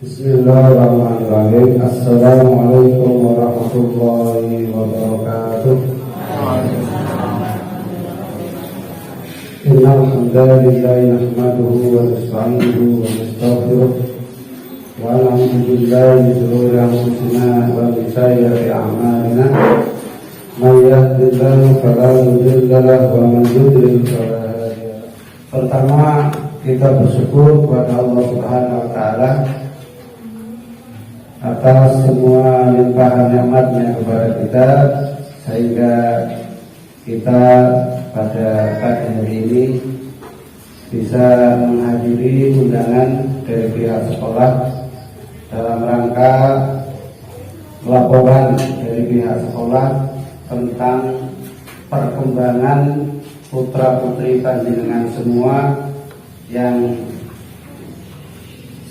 Bismillahirrahmanirrahim. Assalamualaikum warahmatullahi wabarakatuh. Innal hamdalillah nahmaduhu wa nasta'inuhu wa nastaghfiruh wa na'udzu billahi min shururi anfusina wa min sayyiati a'malina. May yahdihillahu fala mudilla lahu wa man yudlil fala hadiya lahu. Pertama, kita bersyukur kepada Allah Subhanahu wa taala atas semua limpahan nikmatnya kepada kita, sehingga kita pada pagi hari ini bisa menghadiri undangan dari pihak sekolah dalam rangka laporan dari pihak sekolah tentang perkembangan putra putri panjenengan semua yang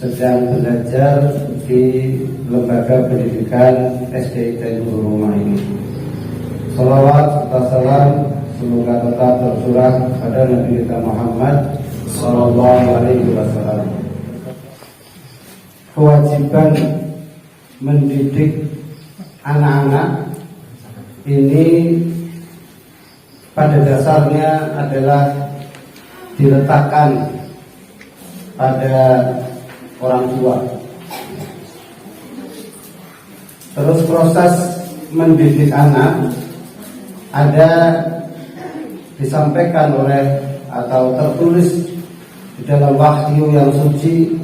sedang belajar di lembaga pendidikan SDIT Nurul Rumah ini. Salawat serta salam semoga tetap tercurah pada Nabi kita Muhammad Sallallahu Alaihi Wasallam. Kewajiban mendidik anak-anak ini pada dasarnya adalah diletakkan pada orang tua. Terus proses mendidik anak ada disampaikan oleh atau tertulis di dalam wahyu yang suci,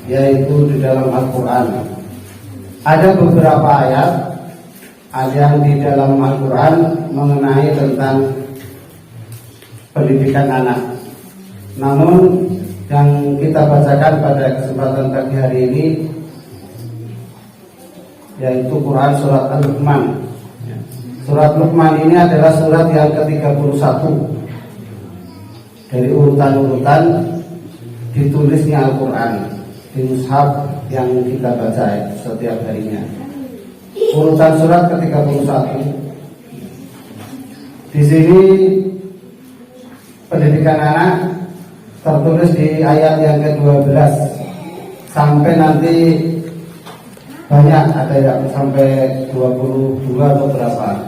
yaitu di dalam Al-Quran. Ada beberapa ayat yang di dalam Al-Quran mengenai tentang pendidikan anak. Namun yang kita bacakan pada kesempatan pagi hari ini yaitu Quran surat Al-Luqman. Surat Luqman ini adalah surat yang ke-31 dari urutan-urutan ditulisnya Al-Quran di mushaf yang kita baca setiap harinya. Urutan surat ke-31. Di sini pendidikan anak tertulis di ayat yang ke-12 sampai nanti banyak, ada yang sampai 22 atau berapa.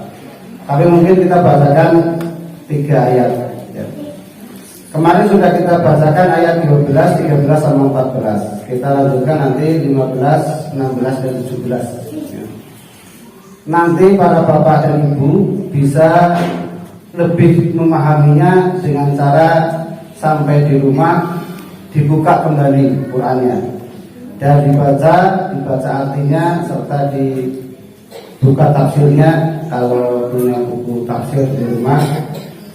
Tapi mungkin kita bacakan 3 ayat ya. Kemarin sudah kita bacakan ayat 12, 13 sama 14. Kita lanjutkan nanti 15, 16 dan 17 ya. Nanti para bapak dan ibu bisa lebih memahaminya dengan cara sampai di rumah dibuka kembali Qurannya dan dibaca artinya serta dibuka tafsirnya kalau punya buku tafsir di rumah,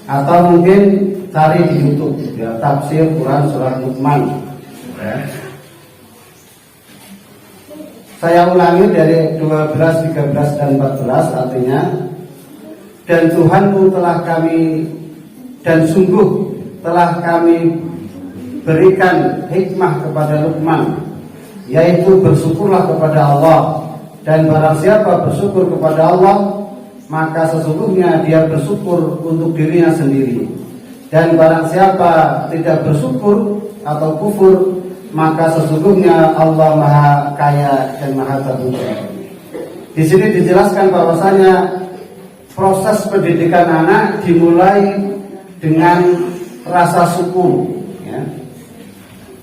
atau mungkin cari di YouTube ya, tafsir Quran surat Luqman ya. Saya ulangi dari 12, 13 dan 14 artinya, dan Tuhanmu telah kami, dan sungguh telah kami berikan hikmah kepada Luqman, yaitu bersyukurlah kepada Allah, dan barang siapa bersyukur kepada Allah maka sesungguhnya dia bersyukur untuk dirinya sendiri, dan barang siapa tidak bersyukur atau kufur maka sesungguhnya Allah Maha Kaya dan Maha Terpuji. Di sini dijelaskan bahwasanya proses pendidikan anak dimulai dengan rasa syukur ya.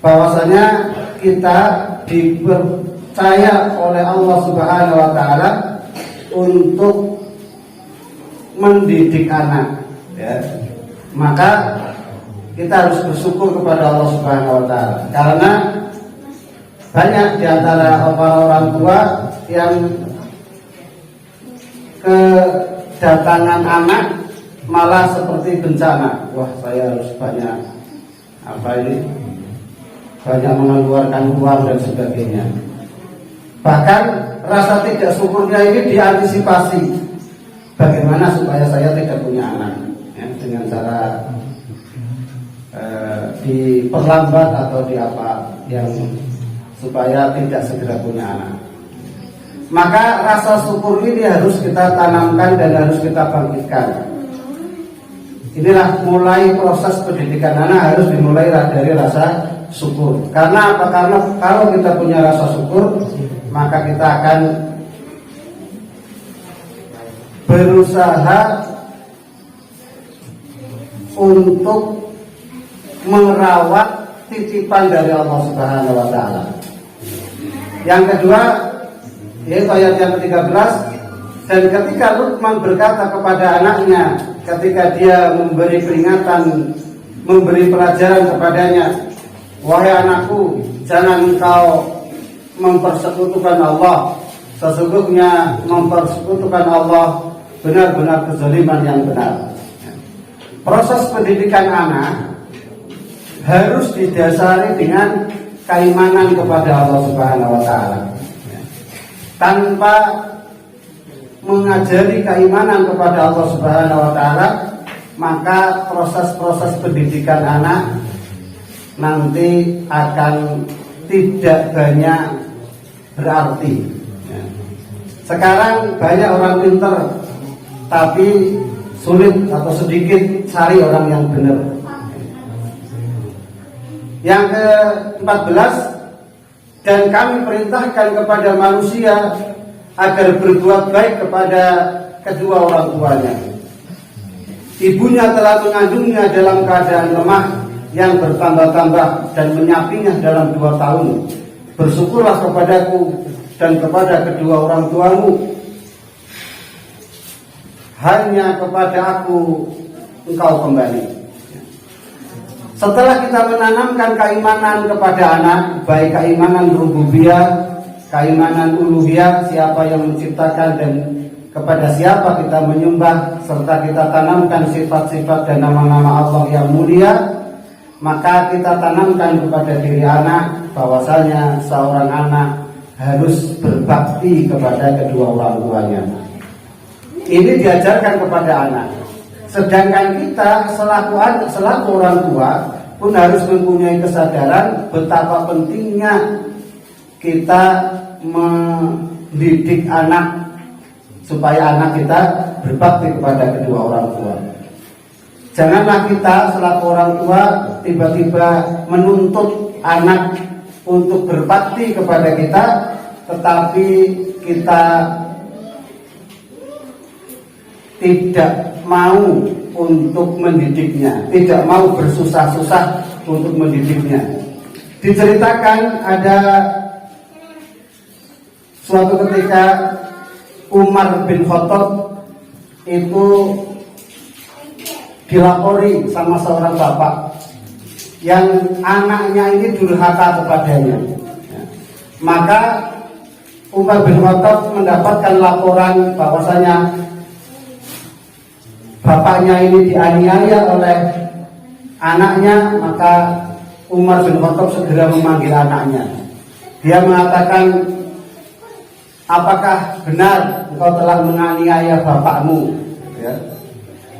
Bahwasanya kita dipercaya oleh Allah Subhanahu wa taala untuk mendidik anak ya. Maka kita harus bersyukur kepada Allah Subhanahu wa taala, karena banyak di antara orang tua yang kedatangan anak malah seperti bencana. Wah, saya harus banyak banyak mengeluarkan uang dan sebagainya. Bahkan rasa tidak syukurnya ini diantisipasi. Bagaimana supaya saya tidak punya anak ya, dengan cara diperlambat atau di apa yang supaya tidak segera punya anak. Maka rasa syukur ini harus kita tanamkan dan harus kita bangkitkan. Inilah mulai proses pendidikan anak, harus dimulai dari rasa syukur. Karena apa? Karena kalau kita punya rasa syukur, maka kita akan berusaha untuk merawat titipan dari Allah Subhanahu wa taala. Yang kedua, yaitu ayat yang ke-13, dan ketika Luqman berkata kepada anaknya ketika dia memberi peringatan, memberi pelajaran kepadanya, wahai anakku, jangan engkau mempersekutukan Allah. Sesungguhnya mempersekutukan Allah benar-benar kezaliman yang benar. Proses pendidikan anak harus didasari dengan keimanan kepada Allah Subhanahu wa taala. Tanpa mengajari keimanan kepada Allah Subhanahu wa taala, maka proses-proses pendidikan anak nanti akan tidak banyak berarti. Sekarang banyak orang pintar, tapi sulit atau sedikit cari orang yang benar. Yang ke-14, dan kami perintahkan kepada manusia agar berbuat baik kepada kedua orang tuanya. Ibunya telah mengandungnya dalam keadaan lemah yang bertambah-tambah dan menyapinya dalam 2 tahun. Bersyukurlah kepadaku dan kepada kedua orang tuamu. Hanya kepada aku engkau kembali. Setelah kita menanamkan keimanan kepada anak, baik keimanan rububiyah, keimanan uluhiyah, siapa yang menciptakan dan kepada siapa kita menyembah, serta kita tanamkan sifat-sifat dan nama-nama Allah yang mulia, maka kita tanamkan kepada diri anak bahwasanya seorang anak harus berbakti kepada kedua orang tuanya. Ini diajarkan kepada anak. Sedangkan kita selaku orang tua pun harus mempunyai kesadaran betapa pentingnya kita mendidik anak supaya anak kita berbakti kepada kedua orang tua. Janganlah kita selaku orang tua tiba-tiba menuntut anak untuk berbakti kepada kita, tetapi kita tidak mau untuk mendidiknya, tidak mau bersusah-susah untuk mendidiknya. Diceritakan ada suatu ketika Umar bin Khattab itu dilapori sama seorang bapak yang anaknya ini durhaka kepadanya. Maka Umar bin Khattab mendapatkan laporan bahwasanya bapaknya ini dianiaya oleh anaknya. Maka Umar bin Khattab segera memanggil anaknya. Dia mengatakan, apakah benar engkau telah menganiaya bapakmu? Ya.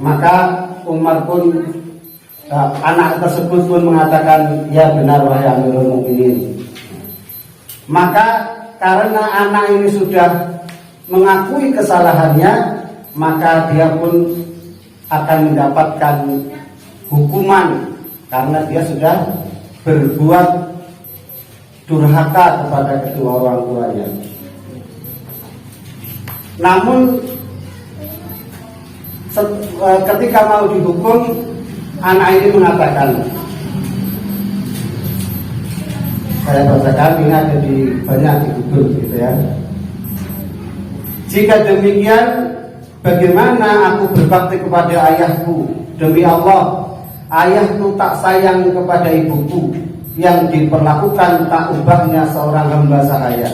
Maka Umar pun anak tersebut pun mengatakan, ya benar wahai Amirul Mukminin. Maka karena anak ini sudah mengakui kesalahannya, maka dia pun akan mendapatkan hukuman karena dia sudah berbuat durhaka kepada kedua orang tuanya. Namun ketika mau dihukum, anak ini mengatakan, saya bacakan, ini ada di banyak di Google gitu ya. Jika demikian, bagaimana aku berbakti kepada ayahku? Demi Allah, ayahku tak sayang kepada ibuku, yang diperlakukan tak ubahnya seorang hamba sahaya.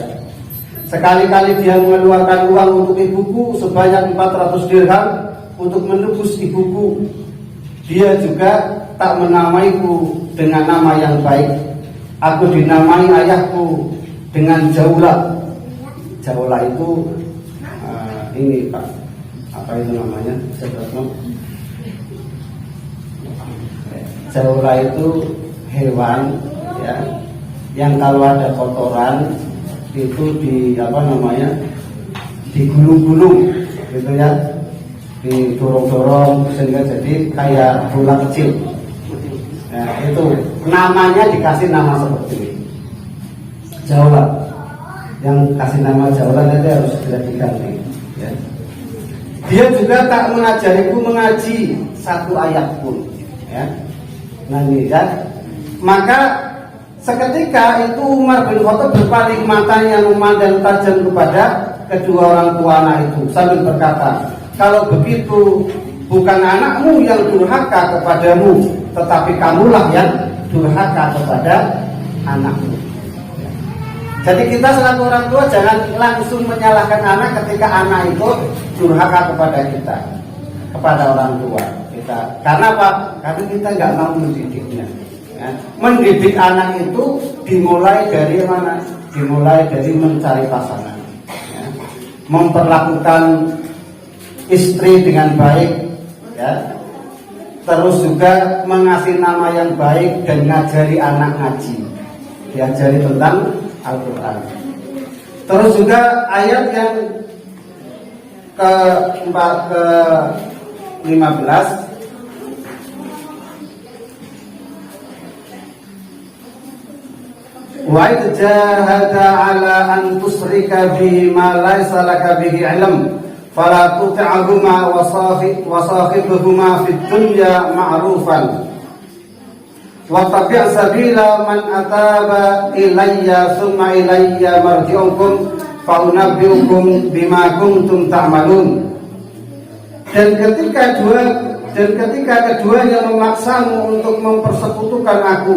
Sekali-kali dia mengeluarkan uang untuk ibuku sebanyak 400 dirham untuk menebus ibuku. Dia juga tak menamaiku dengan nama yang baik. Aku dinamai ayahku dengan Jaula. Jaula itu ini Pak, apa itu namanya? Jaula itu hewan ya, yang kalau ada kotoran itu digulung-gulung gitu ya, didorong-dorong sehingga jadi kayak bola kecil. Nah, Itu namanya dikasih nama seperti ini. Jaulat. Yang kasih nama jaulat itu harus segera diganti. Ya. Dia juga tak mengajariku mengaji satu ayat pun. Ya. Nah ini kan. Maka seketika itu Umar bin Khattab berpaling matanya memandang tajam kepada kedua orang tua anak itu sambil berkata, kalau begitu bukan anakmu yang durhaka kepadamu, tetapi kamulah yang durhaka kepada anakmu. Jadi kita selaku orang tua jangan langsung menyalahkan anak ketika anak itu durhaka kepada kita, kepada orang tua kita. Karena apa? Karena kita nggak mau mendidiknya. Ya. Mendidik anak itu dimulai dari mana? Dimulai dari mencari pasangan. Ya. Memperlakukan istri dengan baik. Ya. Terus juga mengasih nama yang baik dan ngajari anak ngaji. Diajari tentang Al-Quran. Terus juga ayat yang ke-15 wa idjahada ala an tusrika bihi ma laysa laka bihi ilm fala tuti'huma wa sahibhuma fid dunya ma'rufan wa tabi' sabila man ataba ilayya summa ilayya marji'ukum fa unabbi'ukum bima kuntum ta'malun. Dan ketika keduanya memaksamu untuk mempersekutukan aku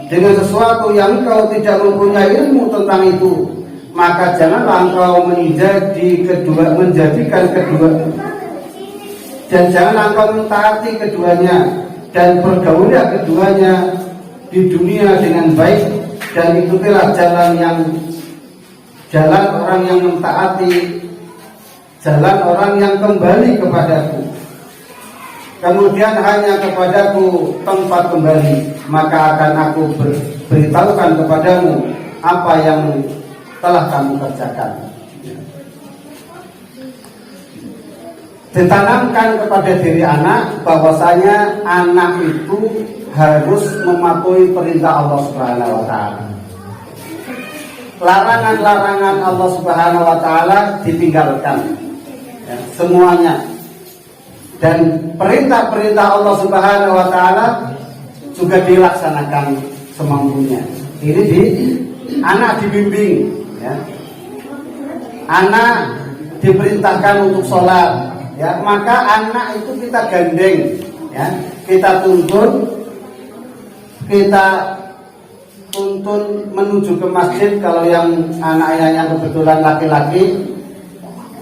dengan sesuatu yang engkau tidak mempunyai ilmu tentang itu, maka janganlah engkau menjadikan kedua, dan janganlah engkau mentaati keduanya dan bergaullah keduanya di dunia dengan baik, dan ikutilah jalan orang yang mentaati, jalan orang yang kembali kepadaku. Kemudian hanya kepadaku tempat kembali, maka akan aku beritahukan kepadamu apa yang telah kamu kerjakan. Ditanamkan kepada diri anak bahwasanya anak itu harus mematuhi perintah Allah Subhanahu wa taala. Larangan-larangan Allah Subhanahu wa taala ditinggalkan. Ya, semuanya. Dan perintah-perintah Allah Subhanahu wa taala juga dilaksanakan semampunya. Ini anak dibimbing, ya. Anak diperintahkan untuk sholat, ya. Maka anak itu kita gandeng, ya. Kita tuntun menuju ke masjid. Kalau yang anak-anaknya kebetulan laki-laki,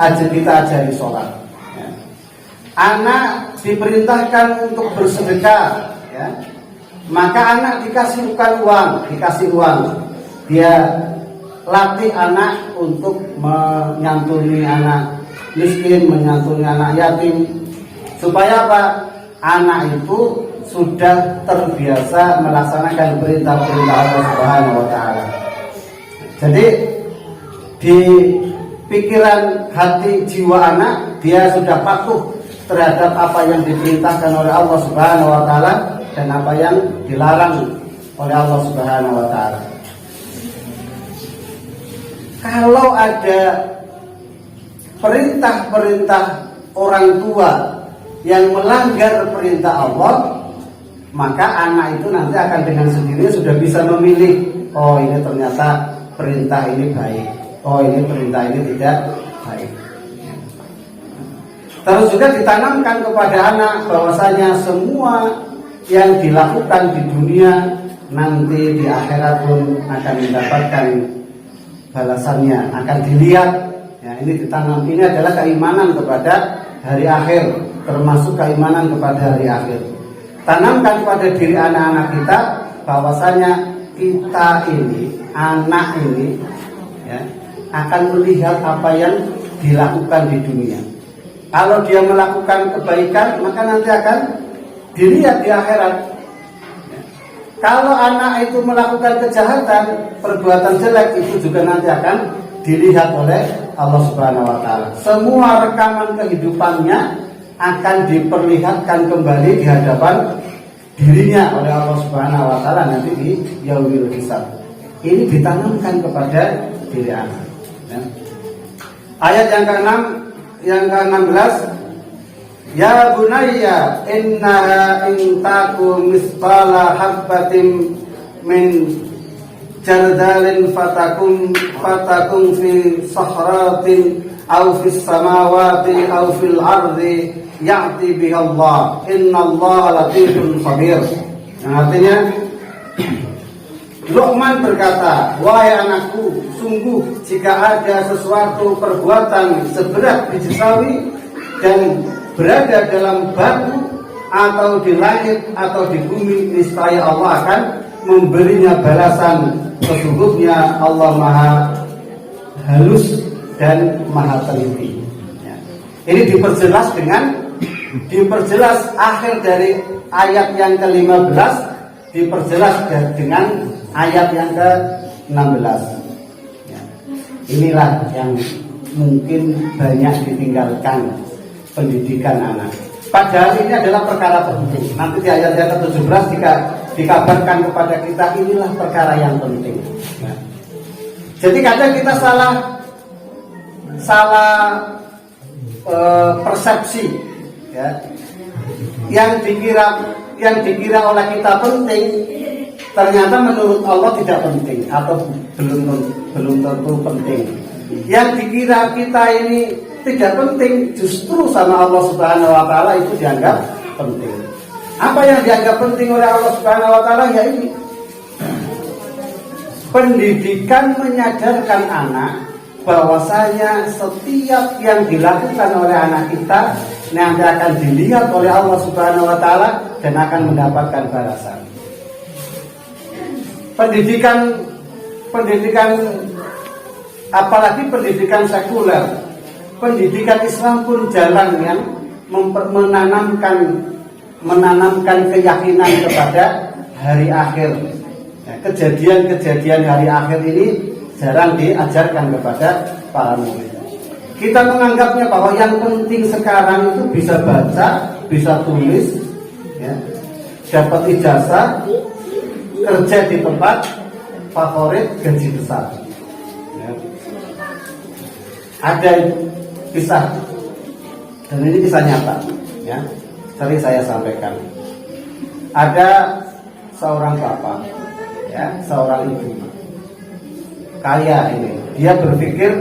kita ajari sholat. Anak diperintahkan untuk bersedekah, ya. Maka anak dikasih uang, dia latih anak untuk menyantuni anak miskin, menyantuni anak yatim, supaya apa? Anak itu sudah terbiasa melaksanakan perintah-perintah Allah Subhanahu wa taala. Jadi di pikiran, hati, jiwa anak, dia sudah patuh terhadap apa yang diperintahkan oleh Allah Subhanahu wa taala dan apa yang dilarang oleh Allah Subhanahu wa taala. Kalau ada perintah-perintah orang tua yang melanggar perintah Allah, maka anak itu nanti akan dengan sendirinya sudah bisa memilih, oh ini ternyata perintah ini baik, oh ini perintah ini tidak baik. Terus juga ditanamkan kepada anak bahwasanya semua yang dilakukan di dunia nanti di akhirat pun akan mendapatkan balasannya, akan dilihat. Ya, ini ditanam. Ini adalah keimanan kepada hari akhir, termasuk keimanan kepada hari akhir. Tanamkan kepada diri anak-anak kita bahwasanya kita ini, anak ini, ya, akan melihat apa yang dilakukan di dunia. Kalau dia melakukan kebaikan, maka nanti akan dilihat di akhirat. Kalau anak itu melakukan kejahatan, perbuatan jelek, itu juga nanti akan dilihat oleh Allah Subhanahu wa taala. Semua rekaman kehidupannya akan diperlihatkan kembali di hadapan dirinya oleh Allah Subhanahu wa taala nanti di yaumil hisab. Ini ditanamkan kepada diri anak. Ya. Ayat yang ke-6, yang ke-16, ya bunayya innaha in taku misqala habbatin min jardalin fatakum fi sahratin aw fis samawati aw fil ardi ya'ti biha Allah innallaha latifun khabir. Yang artinya Luqman berkata, wahai anakku, sungguh jika ada sesuatu perbuatan seberat biji sawi dan berada dalam batu atau di langit atau di bumi, niscaya Allah akan memberinya balasan. Sesungguhnya Allah Maha halus dan Maha teliti. Ya. Ini diperjelas akhir dari ayat yang ke-15, diperjelas dengan ayat yang ke-16. Ya. Inilah yang mungkin banyak ditinggalkan pendidikan anak. Padahal ini adalah perkara penting. Nanti di ayat yang ke-17 dikabarkan kepada kita inilah perkara yang penting. Ya. Jadi kadang kita salah persepsi, ya. Yang dikira oleh kita penting, ternyata menurut Allah tidak penting atau belum tentu penting. Yang dikira kita ini tidak penting, justru sama Allah Subhanahu wa taala itu dianggap penting. Apa yang dianggap penting oleh Allah Subhanahu wa taala? Ya ini. Pendidikan menyadarkan anak bahwasanya setiap yang dilakukan oleh anak kita nanti akan dilihat oleh Allah Subhanahu wa taala dan akan mendapatkan balasan. Pendidikan apalagi pendidikan sekuler, pendidikan Islam pun jalan yang menanamkan keyakinan kepada hari akhir. Ya, kejadian-kejadian hari akhir ini jarang diajarkan kepada para murid. Kita menganggapnya bahwa yang penting sekarang itu bisa baca, bisa tulis, ya, dapat ijazah, kerja di tempat favorit, gaji besar. Ya. Ada kisah, dan ini kisah nyata, ya, sering saya sampaikan. Ada seorang bapak, ya, seorang ibu kaya ini, dia berpikir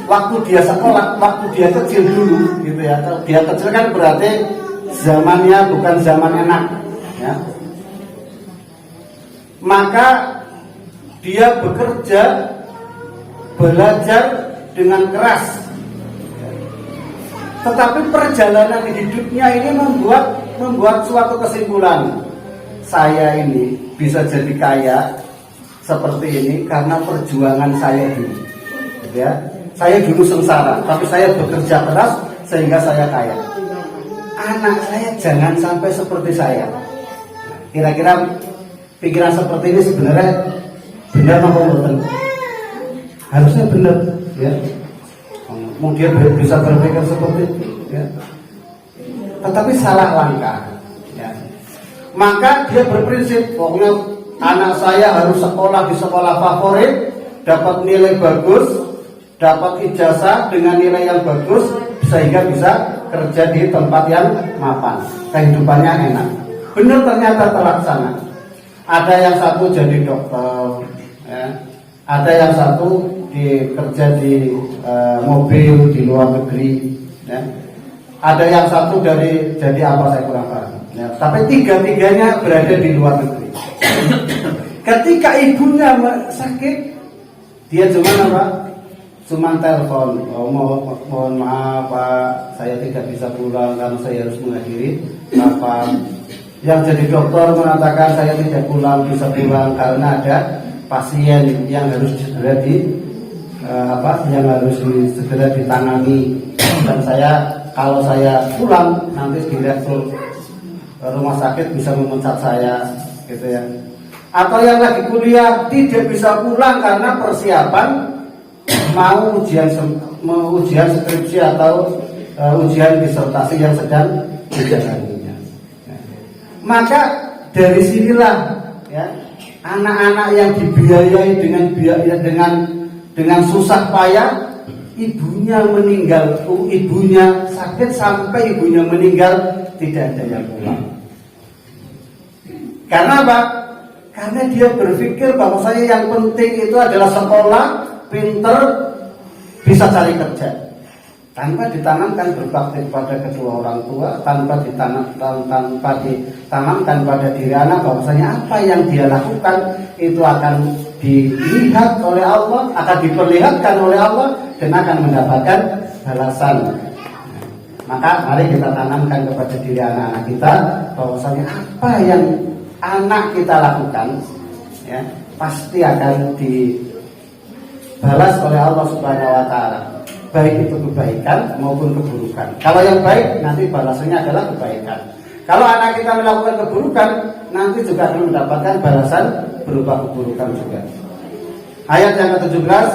waktu dia sekolah, waktu dia kecil dulu, gitu ya. Dia kecil kan berarti zamannya bukan zaman enak, ya. Maka dia bekerja, belajar dengan keras. Tetapi perjalanan hidupnya ini membuat suatu kesimpulan. Saya ini bisa jadi kaya seperti ini karena perjuangan saya dulu. Ya, saya dulu sengsara, tapi saya bekerja keras sehingga saya kaya. Anak saya jangan sampai seperti saya. Kira-kira pikiran seperti ini sebenarnya benar apa bukan? Harusnya benar, ya. Mungkin bisa berpikir seperti itu, ya. Tetapi salah langkah, ya. Maka dia berprinsip, pokoknya anak saya harus sekolah di sekolah favorit, dapat nilai bagus, dapat ijazah dengan nilai yang bagus, sehingga bisa kerja di tempat yang mapan, kehidupannya enak. Benar, ternyata terlaksana. Ada yang satu jadi dokter, ya. Ada yang satu kerja di mobil di luar negeri, ya. Ada yang satu jadi apa saya kurang paham, ya. Tapi tiga-tiganya berada di luar negeri. Ketika ibunya sakit, dia cuma telepon, mohon maaf Pak, saya tidak bisa pulang karena saya harus menghadiri rapat. Yang jadi dokter mengatakan saya tidak bisa pulang karena ada pasien yang harus segera segera ditangani, dan kalau saya pulang nanti direktur rumah sakit bisa memecat saya, gitu ya. Atau yang lagi kuliah tidak bisa pulang karena persiapan mau ujian skripsi atau ujian disertasi yang sedang dijalaninya. Maka dari sinilah ya anak-anak yang dibiayai dengan susah payah, ibunya meninggal, ibunya sakit sampai ibunya meninggal, tidak ada yang pulang. Karena apa? Karena dia berpikir bahwasanya yang penting itu adalah sekolah, pinter, bisa cari kerja. Tanpa ditanamkan berbakti kepada kedua orang tua, tanpa ditanamkan pada diri anak bahwasanya apa yang dia lakukan itu akan dilihat oleh Allah, akan diperlihatkan oleh Allah dan akan mendapatkan balasan. Maka mari kita tanamkan kepada diri anak-anak kita bahwasanya apa yang anak kita lakukan ya pasti akan dibalas oleh Allah Subhanahu wa taala, baik itu kebaikan maupun keburukan. Kalau yang baik nanti balasannya adalah kebaikan. Kalau anak kita melakukan keburukan nanti juga akan mendapatkan balasan berupa keburukan juga. Ayat yang ke-17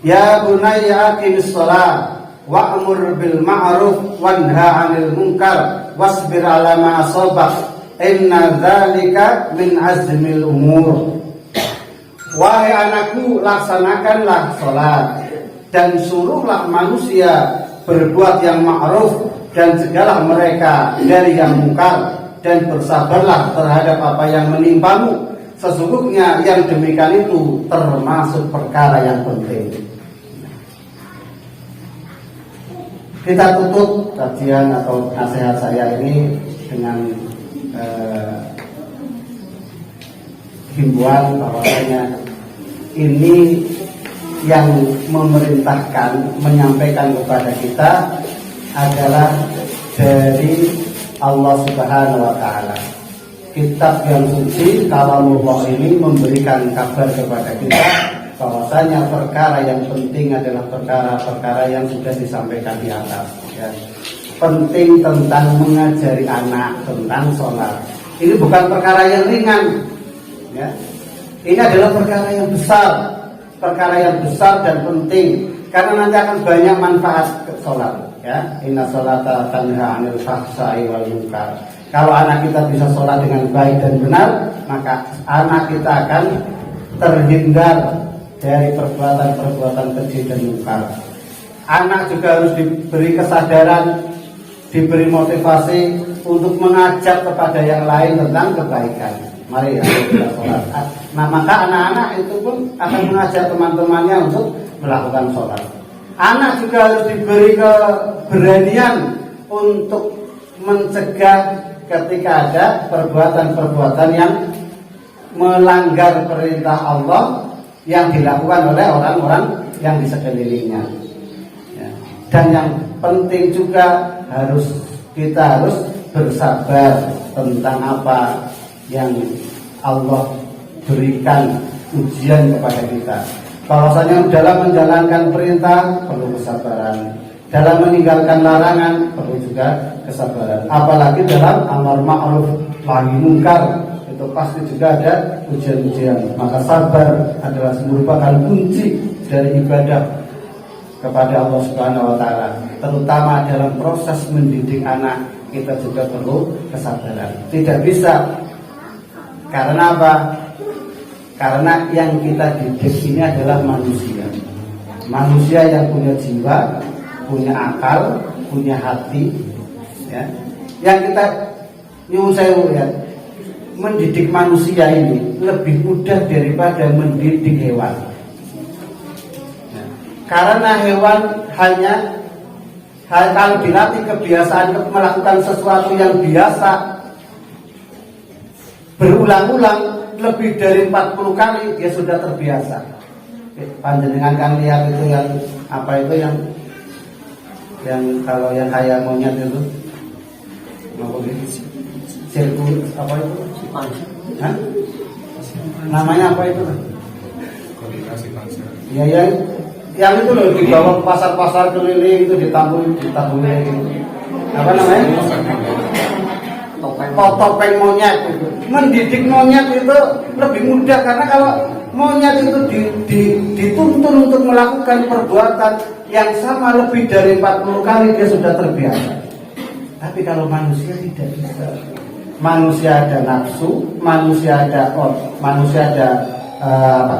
Ya bunayya aqimis shalah wa'mur bil ma'ruf wanha 'anil munkar wasbir 'ala ma asabak inna dzalika min azmil umur. Wahai anakku, laksanakanlah salat dan suruhlah manusia berbuat yang ma'ruf dan cegahlah mereka dari yang mungkar dan bersabarlah terhadap apa yang menimpamu. Sesungguhnya yang demikian itu termasuk perkara yang penting. Kita tutup kajian atau nasihat saya ini dengan himbauan bahwasanya ini yang memerintahkan, menyampaikan kepada kita adalah dari Allah Subhanahu wa taala. Kitab yang suci Kalamullah ini memberikan kabar kepada kita bahwasanya perkara yang penting adalah perkara-perkara yang sudah disampaikan di atas ya. Penting tentang mengajari anak tentang sholat. Ini bukan perkara yang ringan ya. Ini adalah perkara yang besar dan penting karena nanti akan banyak manfaat ke sholat ya. Inna sholata tanha 'anil fahsya'i wal munkar. Kalau anak kita bisa sholat dengan baik dan benar, maka anak kita akan terhindar dari perbuatan-perbuatan keji dan mungkar. Anak juga harus diberi kesadaran, diberi motivasi untuk mengajak kepada yang lain tentang kebaikan. Mari kita sholat. Nah, maka anak-anak itu pun akan mengajak teman-temannya untuk melakukan sholat. Anak juga harus diberi keberanian untuk mencegah ketika ada perbuatan-perbuatan yang melanggar perintah Allah yang dilakukan oleh orang-orang yang di sekelilingnya ya. Dan yang penting juga kita harus bersabar tentang apa yang Allah berikan ujian kepada kita. Bahwasanya dalam menjalankan perintah perlu kesabaran, dalam meninggalkan larangan perlu juga kesabaran. Apalagi dalam amar ma'ruf nahi munkar itu pasti juga ada ujian-ujian. Maka sabar adalah merupakan kunci dari ibadah kepada Allah Subhanahu wa taala. Terutama dalam proses mendidik anak, kita juga perlu kesabaran. Tidak bisa. Karena apa? Karena yang kita didik ini adalah manusia. Manusia yang punya jiwa, punya akal, punya hati ya. Yang kita nyuwun sewu ya, mendidik manusia ini lebih mudah daripada mendidik hewan ya. Karena hewan hanya kalau dilatih kebiasaan melakukan sesuatu yang biasa berulang-ulang lebih dari 40 kali dia sudah terbiasa. Panjenengan kan lihat itu yang apa itu yang kalau yang kayak monyet itu sirkus apa itu? Hah? Namanya apa itu? Ya yang itu loh dibawa ke pasar-pasar keliling itu ditampung gitu. Apa namanya? Topeng. topeng monyet itu. Mendidik monyet itu lebih mudah karena kalau monyet itu dituntun untuk melakukan perbuatan yang sama lebih dari 40 kali dia sudah terbiasa. Tapi kalau manusia tidak bisa. Manusia ada nafsu, manusia ada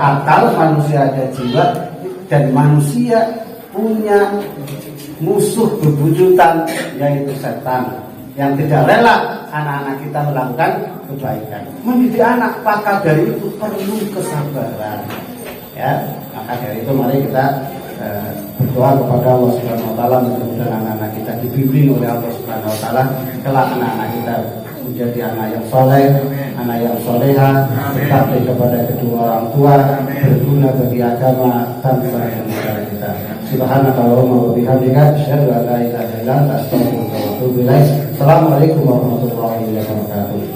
akal, manusia ada jiwa, dan manusia punya musuh bebuyutan yaitu setan yang tidak rela anak-anak kita melakukan kebaikan. Mendidik anak maka dari itu perlu kesabaran. Ya, maka dari itu mari kita berdoa kepada Allah Subhanahu Wa Taala, mudah-mudahan anak-anak kita dibimbing oleh Allah Subhanahu Wa Taala, kelak anak-anak kita menjadi anak yang soleh, anak yang soleha, berbakti kepada kedua orang tua, berguna bagi agama, bangsa dan negara kita. Subhanakallahumma wa bihamdika, asyhadu an la ilaha illa anta, astaghfiruka wa atubu ilaik. Assalamualaikum warahmatullahi wabarakatuh.